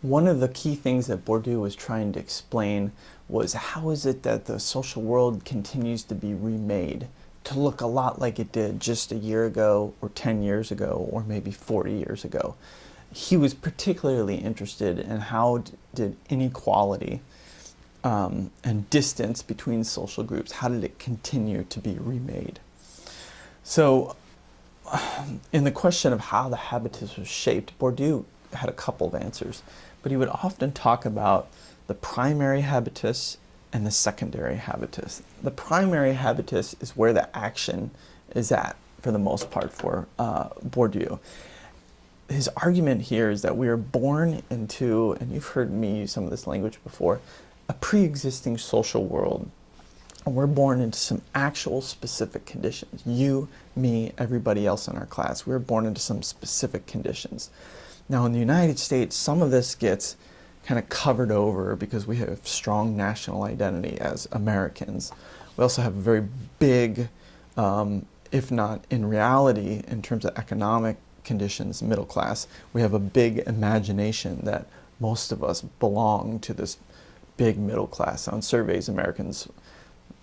One of the key things that Bourdieu was trying to explain was how is it that the social world continues to be remade to look a lot like it did just a year ago or 10 years ago or maybe 40 years ago. He was particularly interested in how did inequality and distance between social groups, how did it continue to be remade? So in the question of how the habitus was shaped, Bourdieu had a couple of answers, but he would often talk about the primary habitus and the secondary habitus. The primary habitus is where the action is at, for the most part, for Bourdieu. His argument here is that we are born into, and you've heard me use some of this language before, a pre-existing social world. And we're born into some actual specific conditions. You, me, everybody else in our class, we're born into some specific conditions. Now in the United States, some of this gets kind of covered over because we have strong national identity as Americans. We also have a very big, if not in reality, in terms of economic conditions, middle class, we have a big imagination that most of us belong to this big middle class. On surveys, Americans,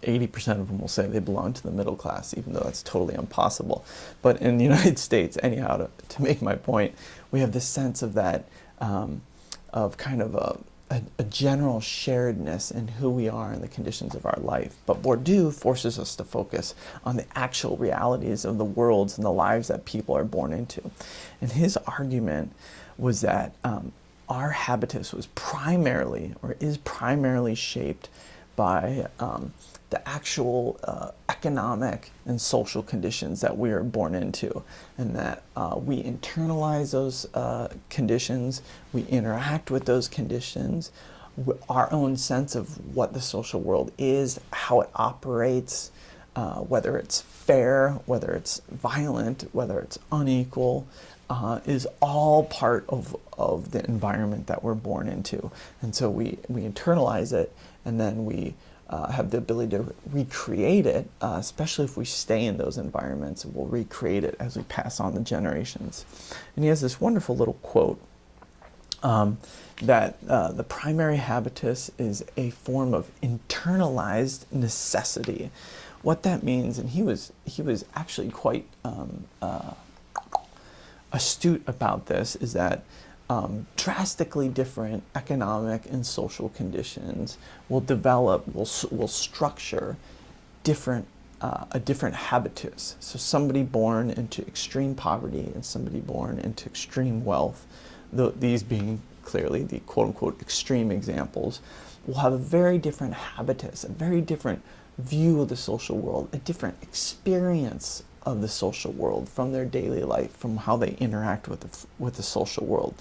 80% of them will say they belong to the middle class, even though that's totally impossible. But in the United States, anyhow, to make my point, we have this sense of that, of kind of a general sharedness in who we are and the conditions of our life. But Bourdieu forces us to focus on the actual realities of the worlds and the lives that people are born into. And his argument was that our habitus was primarily, or is primarily shaped by the actual economic and social conditions that we are born into, and that we internalize those conditions, we interact with those conditions, our own sense of what the social world is, how it operates, whether it's fair, whether it's violent, whether it's unequal, is all part of the environment that we're born into. And so we internalize it, and then we have the ability to recreate it, especially if we stay in those environments. We'll recreate it as we pass on the generations. And he has this wonderful little quote that the primary habitus is a form of internalized necessity. What that means, and he was actually quite astute about this, is that drastically different economic and social conditions will develop, will structure different, a different habitus. So somebody born into extreme poverty and somebody born into extreme wealth, these being clearly the quote-unquote extreme examples, will have a very different habitus, a very different view of the social world, a different experience of the social world from their daily life, from how they interact with the social world.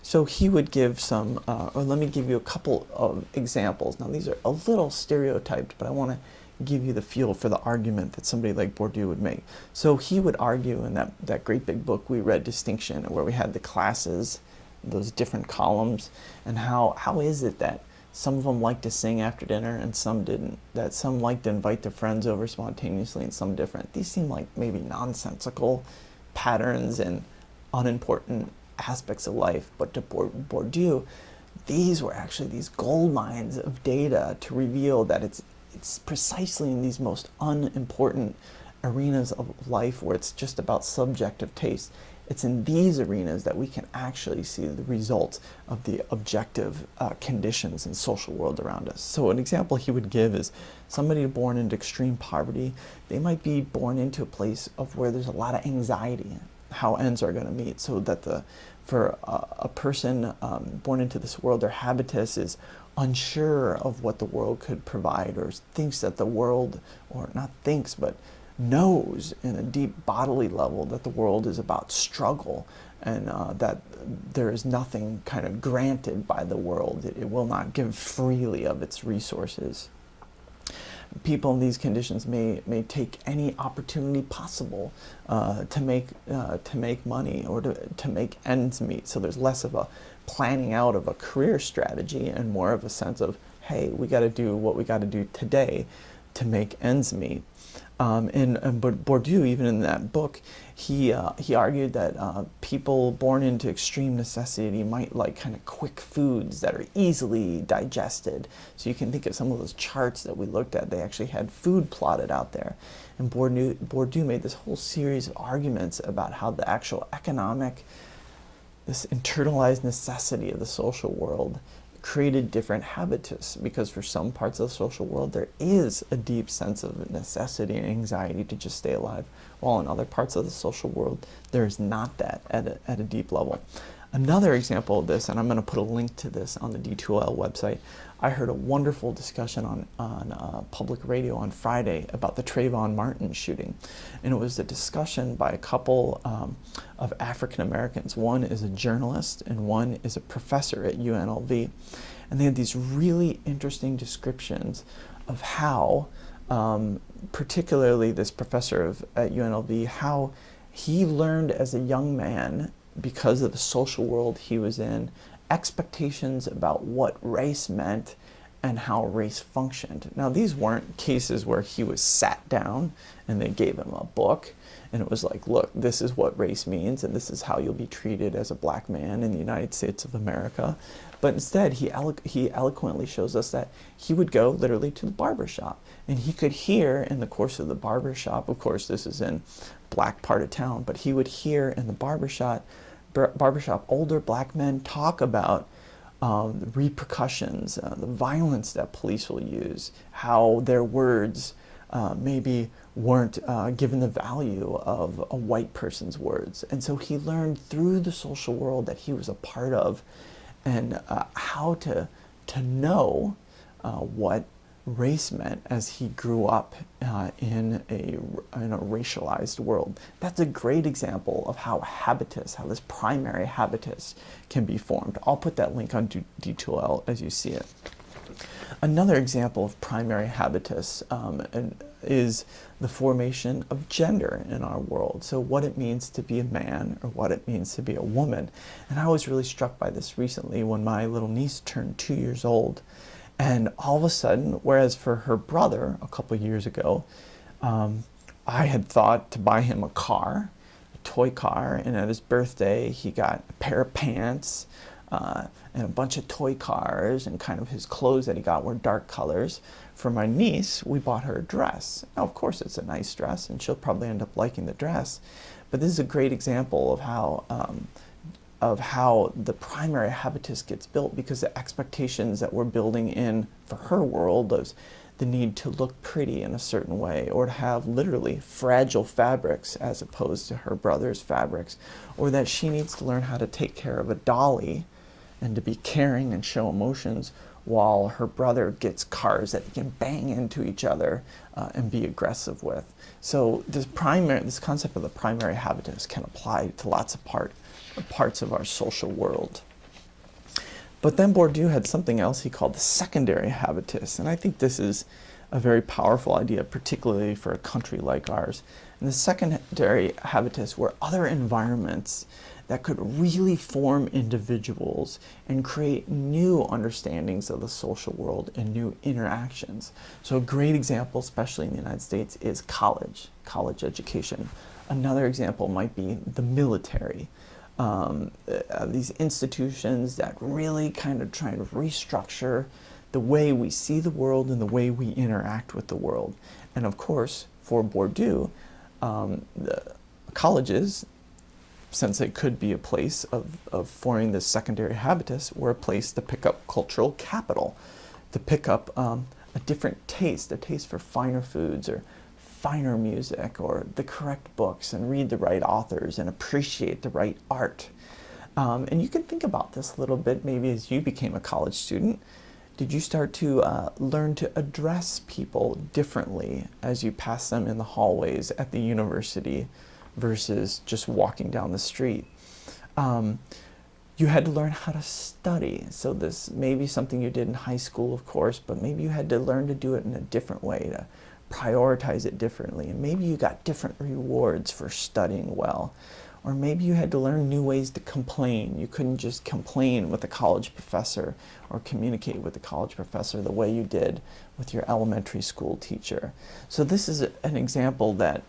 So he would give some, or let me give you a couple of examples. Now these are a little stereotyped, but I want to give you the feel for the argument that somebody like Bourdieu would make. So he would argue in that great big book we read, Distinction, where we had the classes, those different columns, and how is it that some of them liked to sing after dinner and some didn't, that some liked to invite their friends over spontaneously and some different. These seem like maybe nonsensical patterns and unimportant aspects of life, but to Bourdieu, these were actually these gold mines of data to reveal that it's precisely in these most unimportant arenas of life where it's just about subjective taste. It's in these arenas that we can actually see the results of the objective conditions and social world around us. So an example he would give is somebody born into extreme poverty. They might be born into a place of where there's a lot of anxiety, how ends are going to meet, so that for a person born into this world, their habitus is unsure of what the world could provide, or thinks that the world, or not thinks, but knows in a deep bodily level that the world is about struggle, and that there is nothing kind of granted by the world. It will not give freely of its resources. People in these conditions may take any opportunity possible to make money or to make ends meet. So there's less of a planning out of a career strategy and more of a sense of, hey, we got to do what we got to do today to make ends meet. But Bourdieu, even in that book, he argued that people born into extreme necessity might like kind of quick foods that are easily digested. So you can think of some of those charts that we looked at. They actually had food plotted out there. And Bourdieu made this whole series of arguments about how the actual economic, this internalized necessity of the social world created different habitus, because for some parts of the social world there is a deep sense of necessity and anxiety to just stay alive, while in other parts of the social world there is not that at a deep level. Another example of this, and I'm going to put a link to this on the D2L website, I heard a wonderful discussion on public radio on Friday about the Trayvon Martin shooting. And it was a discussion by a couple of African Americans. One is a journalist and one is a professor at UNLV. And they had these really interesting descriptions of how, particularly this professor at UNLV, how he learned as a young man, because of the social world he was in, expectations about what race meant and how race functioned. Now, these weren't cases where he was sat down and they gave him a book and it was like, look, this is what race means and this is how you'll be treated as a black man in the United States of America. But instead, he eloquently shows us that he would go literally to the barber shop and he could hear in the course of the barber shop, of course this is in black part of town, but he would hear in the barbershop older black men talk about the repercussions, the violence that police will use, how their words maybe weren't given the value of a white person's words. And so he learned through the social world that he was a part of, and how to know what race meant as he grew up in a racialized world. That's a great example of how habitus, how this primary habitus can be formed. I'll put that link on D2L as you see it. Another example of primary habitus is the formation of gender in our world. So what it means to be a man or what it means to be a woman. And I was really struck by this recently when my little niece turned 2 years old. And all of a sudden, whereas for her brother a couple years ago, I had thought to buy him a car, a toy car, and at his birthday he got a pair of pants and a bunch of toy cars, and kind of his clothes that he got were dark colors. For my niece, we bought her a dress. Now, of course, it's a nice dress, and she'll probably end up liking the dress. But this is a great example of how the primary habitus gets built, because the expectations that we're building in for her world is the need to look pretty in a certain way, or to have literally fragile fabrics as opposed to her brother's fabrics, or that she needs to learn how to take care of a dolly and to be caring and show emotions, while her brother gets cars that he can bang into each other and be aggressive with. So this concept of the primary habitus can apply to lots of parts of our social world. But then Bourdieu had something else he called the secondary habitus, and I think this is a very powerful idea, particularly for a country like ours. And the secondary habitus were other environments that could really form individuals and create new understandings of the social world and new interactions. So a great example, especially in the United States, is college education. Another example might be the military. These institutions that really kind of try to restructure the way we see the world and the way we interact with the world. And of course, for Bourdieu, the colleges, since it could be a place of forming this secondary habitus, were a place to pick up cultural capital, to pick up a different taste, a taste for finer foods or finer music or the correct books, and read the right authors and appreciate the right art. And you can think about this a little bit maybe as you became a college student. Did you start to learn to address people differently as you passed them in the hallways at the university versus just walking down the street? You had to learn how to study. So this may be something you did in high school, of course, but maybe you had to learn to do it in a different way, to prioritize it differently. And maybe you got different rewards for studying well. Or maybe you had to learn new ways to complain. You couldn't just complain with a college professor or communicate with a college professor the way you did with your elementary school teacher. So this is an example that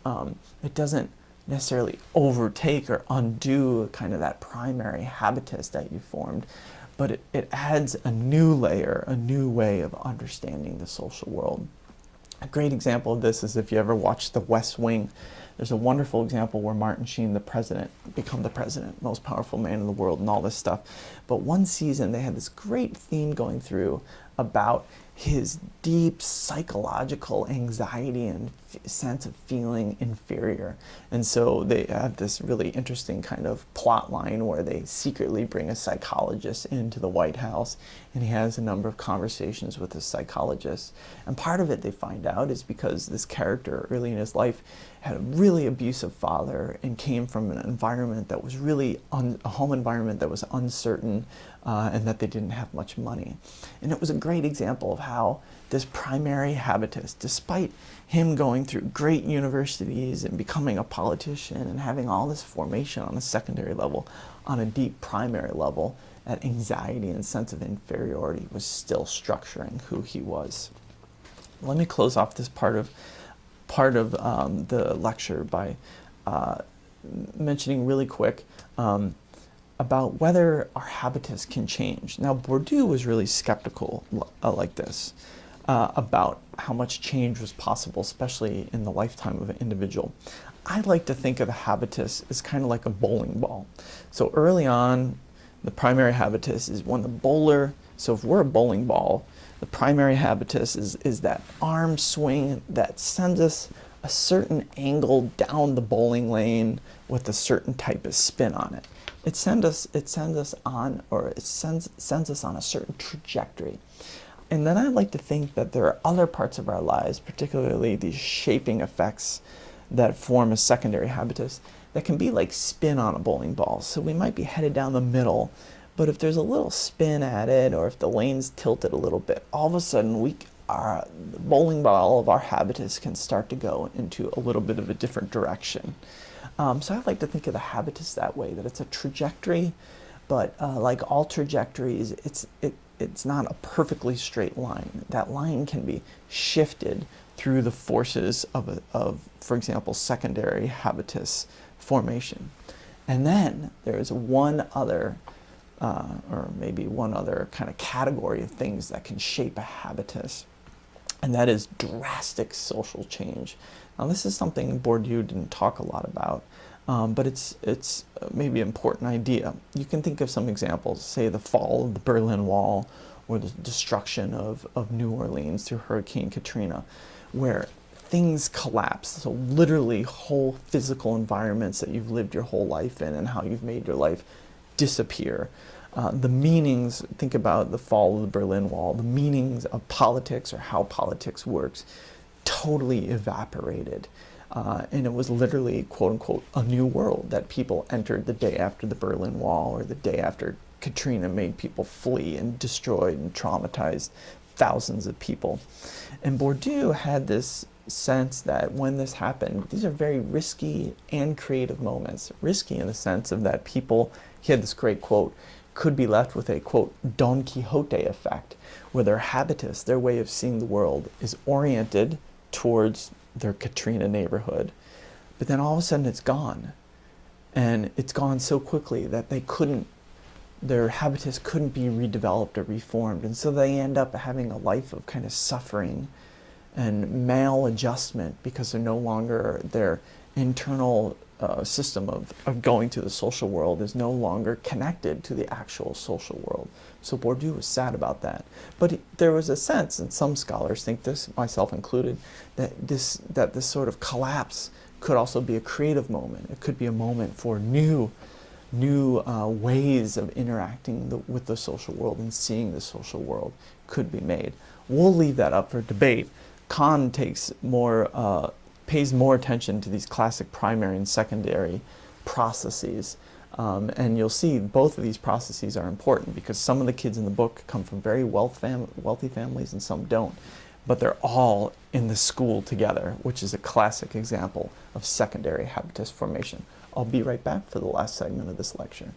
it doesn't necessarily overtake or undo kind of that primary habitus that you formed, but it adds a new layer, a new way of understanding the social world. A great example of this is if you ever watched The West Wing. There's a wonderful example where Martin Sheen, the president, become the president, most powerful man in the world and all this stuff. But one season they had this great theme going through about his deep psychological anxiety and sense of feeling inferior. And so they have this really interesting kind of plot line where they secretly bring a psychologist into the White House, and he has a number of conversations with the psychologist. And part of it they find out is because this character early in his life had a really abusive father and came from an environment that was really a home environment that was uncertain, and that they didn't have much money. And it was a great example of how this primary habitus, despite him going through great universities and becoming a politician and having all this formation on a secondary level, on a deep primary level, that anxiety and sense of inferiority was still structuring who he was. Let me close off this part of the lecture by mentioning really quick about whether our habitus can change. Now, Bourdieu was really skeptical like this about how much change was possible, especially in the lifetime of an individual. I like to think of the habitus as kind of like a bowling ball. So early on, the primary habitus is when the bowler, so if we're a bowling ball, the primary habitus is that arm swing that sends us a certain angle down the bowling lane with a certain type of spin on it. It sends us on a certain trajectory. And then I like to think that there are other parts of our lives, particularly these shaping effects that form a secondary habitus, that can be like spin on a bowling ball. So we might be headed down the middle, but if there's a little spin at it, or if the lane's tilted a little bit, all of a sudden the bowling ball of our habitus can start to go into a little bit of a different direction. So I like to think of the habitus that way, that it's a trajectory, but like all trajectories, it's not a perfectly straight line. That line can be shifted through the forces of, for example, secondary habitus formation. And then there is one other, or maybe one other kind of category of things that can shape a habitus, and that is drastic social change. Now, this is something Bourdieu didn't talk a lot about, but it's maybe an important idea. You can think of some examples, say the fall of the Berlin Wall, or the destruction of New Orleans through Hurricane Katrina, where things collapse. So literally whole physical environments that you've lived your whole life in and how you've made your life disappear. The meanings, think about the fall of the Berlin Wall, the meanings of politics or how politics works totally evaporated. And it was literally, quote unquote, a new world that people entered the day after the Berlin Wall, or the day after Katrina made people flee and destroyed and traumatized thousands of people. And Bourdieu had this sense that when this happened, these are very risky and creative moments. Risky in the sense of that people, he had this great quote, could be left with a, quote, Don Quixote effect, where their habitus, their way of seeing the world, is oriented towards their Katrina neighborhood. But then all of a sudden it's gone. And it's gone so quickly that their habitus couldn't be redeveloped or reformed. And so they end up having a life of kind of suffering and maladjustment because they're no longer, their internal system of going to the social world is no longer connected to the actual social world. So Bourdieu was sad about that. But there was a sense, and some scholars think this, myself included, that this sort of collapse could also be a creative moment. It could be a moment for new ways of interacting with the social world and seeing the social world could be made. We'll leave that up for debate. Kahn pays more attention to these classic primary and secondary processes. And you'll see both of these processes are important because some of the kids in the book come from very wealthy families and some don't. But they're all in the school together, which is a classic example of secondary habitus formation. I'll be right back for the last segment of this lecture.